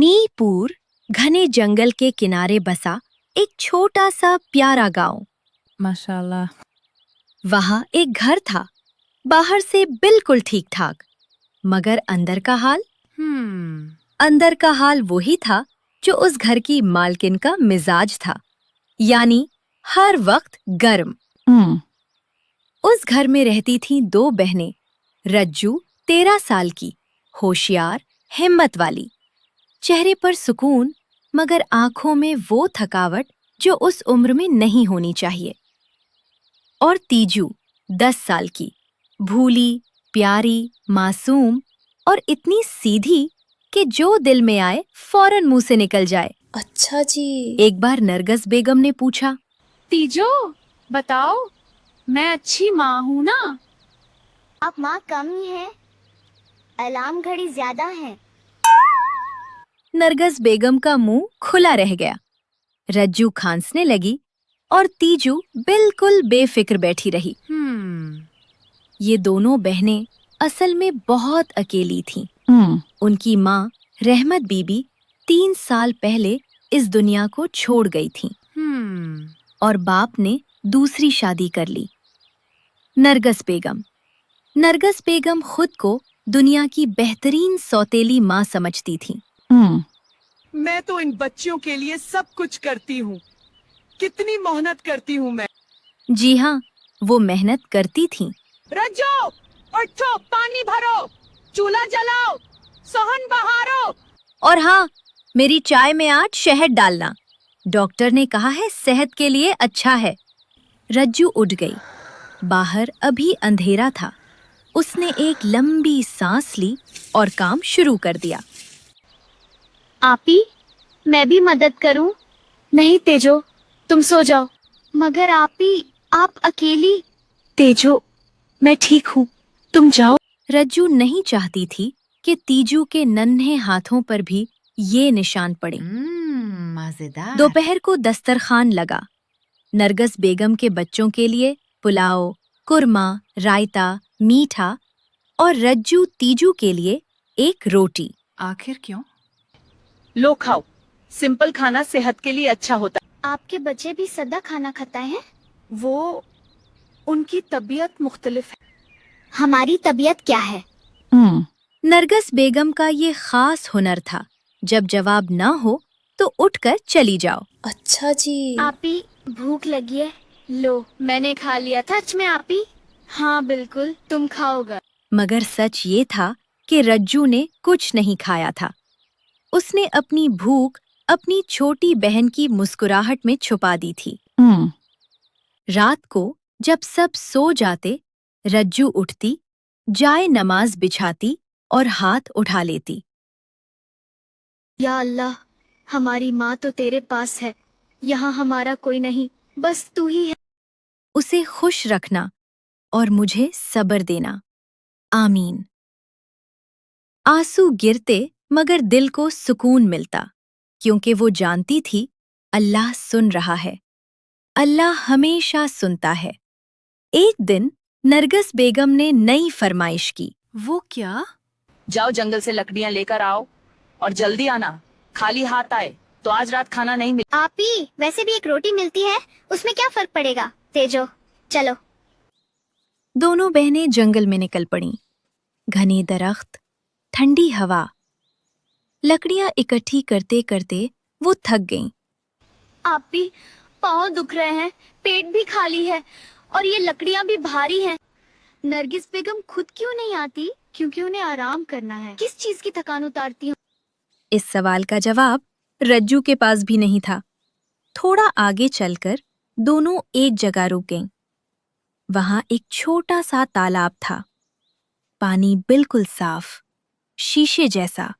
मणिपुर घने जंगल के किनारे बसा एक छोटा सा प्यारा गांव। माशाल्लाह। वहां एक घर था, बाहर से बिल्कुल ठीक ठाक, मगर अंदर का हाल वही था जो उस घर की मालकिन का मिजाज था, यानी हर वक्त गर्म। उस घर में रहती थीं दो बहनें। रज्जू 13 साल की, होशियार, हिम्मत वाली, चेहरे पर सुकून मगर आंखों में वो थकावट जो उस उम्र में नहीं होनी चाहिए। और तीजू 10 साल की, भूली, प्यारी, मासूम और इतनी सीधी कि जो दिल में आए फौरन मुंह से निकल जाए। अच्छा जी। एक बार नरगस बेगम ने पूछा, तीजो, बताओ, मैं अच्छी माँ हूँ ना? आप माँ कम ही है, अलार्म घड़ी ज्यादा है। नरगस बेगम का मुंह खुला रह गया। रज्जू खांसने लगी और तीजू बिल्कुल बेफिक्र बैठी रही। ये दोनों बहनें असल में बहुत अकेली थीं। उनकी माँ रहमत बीबी 3 साल पहले इस दुनिया को छोड़ गई थीं। और बाप ने दूसरी शादी कर ली। नरगस बेगम खुद को दुनिया की बेहतरीन सौतेली माँ समझती थीं। मैं तो इन बच्चियों के लिए सब कुछ करती हूँ। कितनी मेहनत करती हूँ मैं। जी हाँ, वो मेहनत करती थीं। रज्जो, उठो, पानी भरो, चूल्हा जलाओ, सोहन बहारो। और हाँ, मेरी चाय में आज शहद डालना, डॉक्टर ने कहा है सेहत के लिए अच्छा है। रज्जू उठ गई। बाहर अभी अंधेरा था। उसने एक लंबी सांस ली और काम शुरू कर दिया। आपी, मैं भी मदद करूं? नहीं तेजो, तुम सो जाओ। मगर आपी, आप अकेली। तेजो, मैं ठीक हूँ, तुम जाओ। रज्जू नहीं चाहती थी कि तीजू के नन्हे हाथों पर भी ये निशान पड़े। मजेदार। दोपहर को दस्तरखान लगा। नरगस बेगम के बच्चों के लिए पुलाव, कुरमा, रायता, मीठा और रज्जू तीजू के लिए एक रोटी। आखिर क्यों? लो खाओ, सिंपल खाना सेहत के लिए अच्छा होता आपके बच्चे भी सादा खाना खाता है? वो उनकी तबीयत मुख्तलिफ है। हमारी तबीयत क्या है? नरगस बेगम का ये खास हुनर था, जब जवाब ना हो तो उठकर चली जाओ। अच्छा जी। आपी, भूख लगी है? लो, मैंने खा लिया था। सच में आपी? हाँ बिल्कुल, तुम खाओगा। मगर सच ये था कि रज्जू ने कुछ नहीं खाया था। उसने अपनी भूख अपनी छोटी बहन की मुस्कुराहट में छुपा दी थी। रात को जब सब सो जाते, रज्जू उठती, जाए नमाज बिछाती और हाथ उठा लेती। या अल्लाह, हमारी माँ तो तेरे पास है, यहाँ हमारा कोई नहीं, बस तू ही है। उसे खुश रखना और मुझे सब्र देना, आमीन। आंसू गिरते मगर दिल को सुकून मिलता, क्योंकि वो जानती थी अल्लाह सुन रहा है। अल्लाह हमेशा सुनता है। एक दिन नरगस बेगम ने नई फरमाइश की। वो क्या? जाओ जंगल से लकड़ियाँ लेकर आओ और जल्दी आना। खाली हाथ आए तो आज रात खाना नहीं मिल। आपी, वैसे भी एक रोटी मिलती है, उसमें क्या फर्क पड़ेगा? तेजो, चलो। दोनों बहनें जंगल में निकल पड़ीं। घने दरख्त, ठंडी हवा, लकड़ियां इकट्ठी करते करते वो थक गईं। आपी, पाँव दुख रहे हैं, पेट भी खाली है और ये लकड़ियाँ भी भारी हैं। नरगिस बेगम खुद क्यों नहीं आती? क्योंकि उन्हें आराम करना है। किस चीज की थकान उतारती हूँ? इस सवाल का जवाब रज्जू के पास भी नहीं था। थोड़ा आगे चलकर दोनों एक जगह रुक गईं। वहां एक छोटा सा तालाब था। पानी बिल्कुल साफ, शीशे जैसा,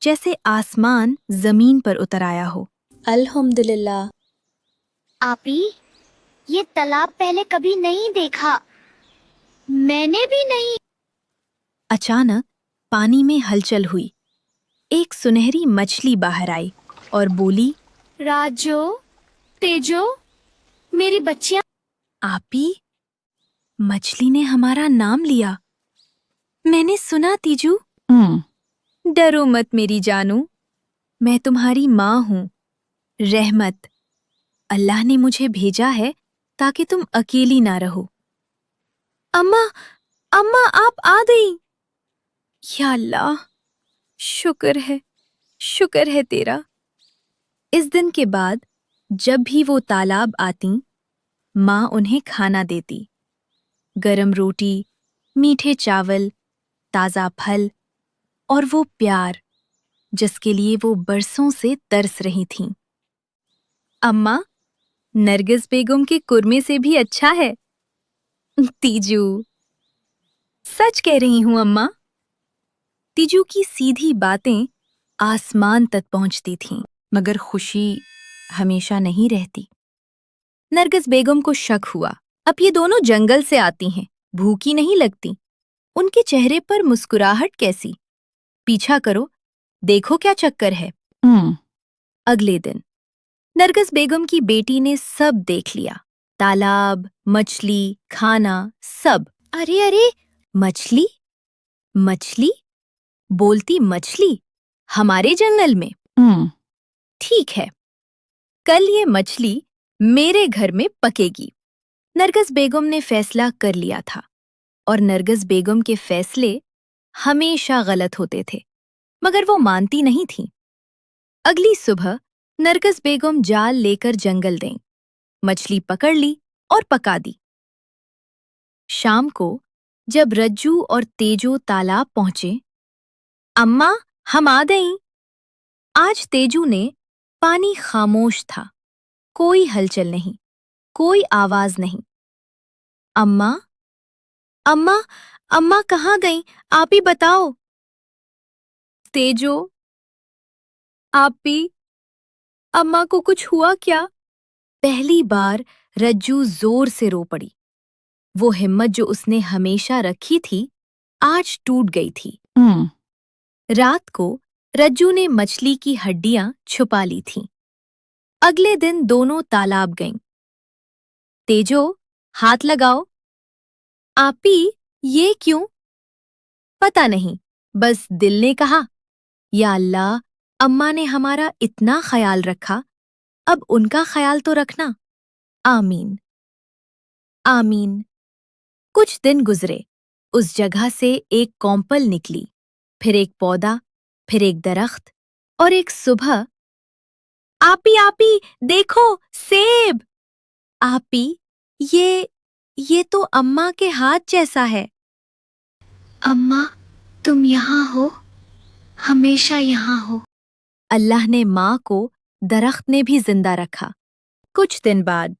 जैसे आसमान जमीन पर उतर आया हो। अल्हम्दुलिल्लाह। आपी, ये तालाब पहले कभी नहीं देखा। मैंने भी नहीं। अचानक पानी में हलचल हुई। एक सुनहरी मछली बाहर आई और बोली, राजो, तेजो, मेरी बच्चियां। आपी, मछली ने हमारा नाम लिया। मैंने सुना तीजू। डरो मत मेरी जानू, मैं तुम्हारी माँ हूँ, रहमत। अल्लाह ने मुझे भेजा है ताकि तुम अकेली ना रहो। अम्मा, अम्मा आप आ गई। या अल्लाह, शुक्र है तेरा। इस दिन के बाद जब भी वो तालाब आती, माँ उन्हें खाना देती। गरम रोटी, मीठे चावल, ताज़ा फल और वो प्यार जिसके लिए वो बरसों से तरस रही थीं। अम्मा, नरगिस बेगम के कुरमे से भी अच्छा है। तीजू, सच कह रही हूँ अम्मा। तीजू की सीधी बातें आसमान तक पहुंचती थीं, मगर खुशी हमेशा नहीं रहती। नरगिस बेगम को शक हुआ, अब ये दोनों जंगल से आती हैं, भूखी नहीं लगती। उनके चेहरे पर मुस्कुराहट कैसी? पीछा करो, देखो क्या चक्कर है। अगले दिन नरगिस बेगम की बेटी ने सब देख लिया, तालाब, मछली, खाना, सब। अरे अरे, मछली? मछली? बोलती मछली हमारे जंगल में? ठीक है, कल ये मछली मेरे घर में पकेगी। नरगिस बेगम ने फैसला कर लिया था, और नरगिस बेगम के फैसले हमेशा गलत होते थे, मगर वो मानती नहीं थी। अगली सुबह नरगिस बेगम जाल लेकर जंगल गईं, मछली पकड़ ली और पका दी। शाम को जब रज्जू और तेजू तालाब पहुंचे, अम्मा हम आ गईं। आज तेजू ने पानी खामोश था, कोई हलचल नहीं, कोई आवाज नहीं। अम्मा, अम्मा, अम्मा कहाँ गईं? आप ही बताओ। तेजू, आप भी? अम्मा को कुछ हुआ क्या? पहली बार रज्जू जोर से रो पड़ी। वो हिम्मत जो उसने हमेशा रखी थी, आज टूट गई थी। रात को रज्जू ने मछली की हड्डियां छुपा ली थीं। अगले दिन दोनों तालाब गईं। तेजो, हाथ लगाओ। आपी, ये क्यों? पता नहीं, बस दिल ने कहा। या अल्लाह, अम्मा ने हमारा इतना ख्याल रखा, अब उनका ख्याल तो रखना। आमीन, आमीन। कुछ दिन गुजरे, उस जगह से एक कौंपल निकली, फिर एक पौधा, फिर एक दरख्त, और एक सुबह, आपी आपी देखो, सेब। आपी, ये तो अम्मा के हाथ जैसा है। अम्मा, तुम यहाँ हो, हमेशा यहाँ हो। अल्लाह ने माँ को दरख्त ने भी जिंदा रखा। कुछ दिन बाद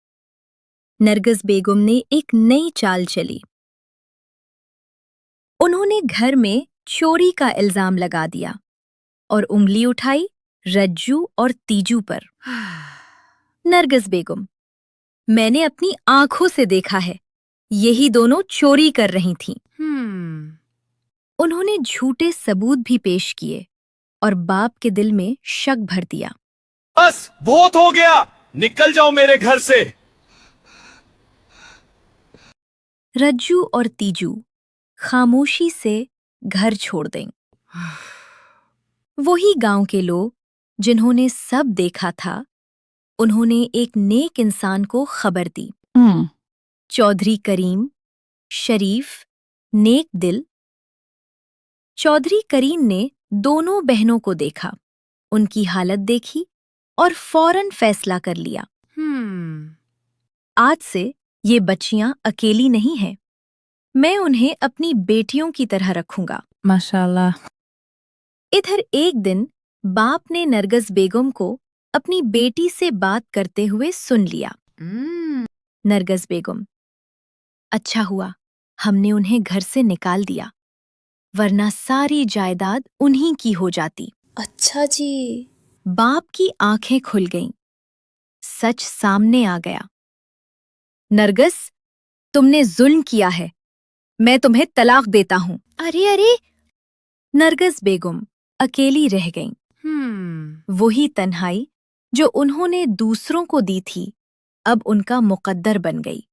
नरगिस बेगम ने एक नई चाल चली। उन्होंने घर में चोरी का इल्जाम लगा दिया और उंगली उठाई रज्जू और तीजू पर। नरगिस बेगम, मैंने अपनी आंखों से देखा है, यही दोनों चोरी कर रही थीं। उन्होंने झूठे सबूत भी पेश किए और बाप के दिल में शक भर दिया। बस बहुत हो गया, निकल जाओ मेरे घर से। रज्जू और तीजू खामोशी से घर छोड़ दें। वही गांव के लोग जिन्होंने सब देखा था, उन्होंने एक नेक इंसान को खबर दी। चौधरी करीम, शरीफ, नेक दिल। चौधरी करीम ने दोनों बहनों को देखा, उनकी हालत देखी और फौरन फैसला कर लिया। आज से ये बच्चियां अकेली नहीं हैं, मैं उन्हें अपनी बेटियों की तरह रखूंगा। माशाल्लाह। इधर एक दिन बाप ने नरगिस बेगम को अपनी बेटी से बात करते हुए सुन लिया। नरगिस बेगम, अच्छा हुआ हमने उन्हें घर से निकाल दिया, वरना सारी जायदाद उन्हीं की हो जाती। अच्छा जी। बाप की आंखें खुल गईं, सच सामने आ गया। नरगिस, तुमने जुल्म किया है, मैं तुम्हें तलाक देता हूं। अरे अरे, नरगिस बेगम अकेली रह गईं। वही तन्हाई जो उन्होंने दूसरों को दी थी, अब उनका मुकद्दर बन गई।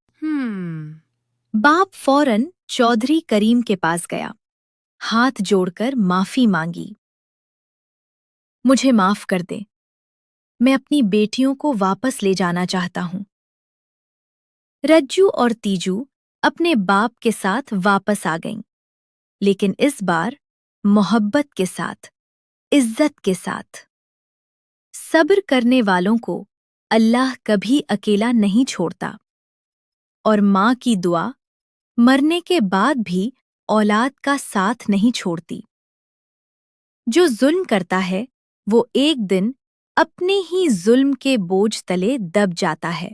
बाप फौरन चौधरी करीम के पास गया, हाथ जोड़कर माफी मांगी। مجھے معاف کر دے، میں اپنی بیٹیوں کو واپس لے جانا چاہتا ہوں۔ رجو اور تیجو اپنے باپ کے ساتھ واپس آ گئیں، لیکن اس بار محبت کے ساتھ، عزت کے ساتھ۔ صبر کرنے والوں کو اللہ کبھی اکیلا نہیں چھوڑتا، اور ماں کی دعا مرنے کے بعد بھی اولاد کا ساتھ نہیں چھوڑتی۔ جو ظلم کرتا ہے وہ ایک دن اپنے ہی ظلم کے بوجھ تلے دب جاتا ہے۔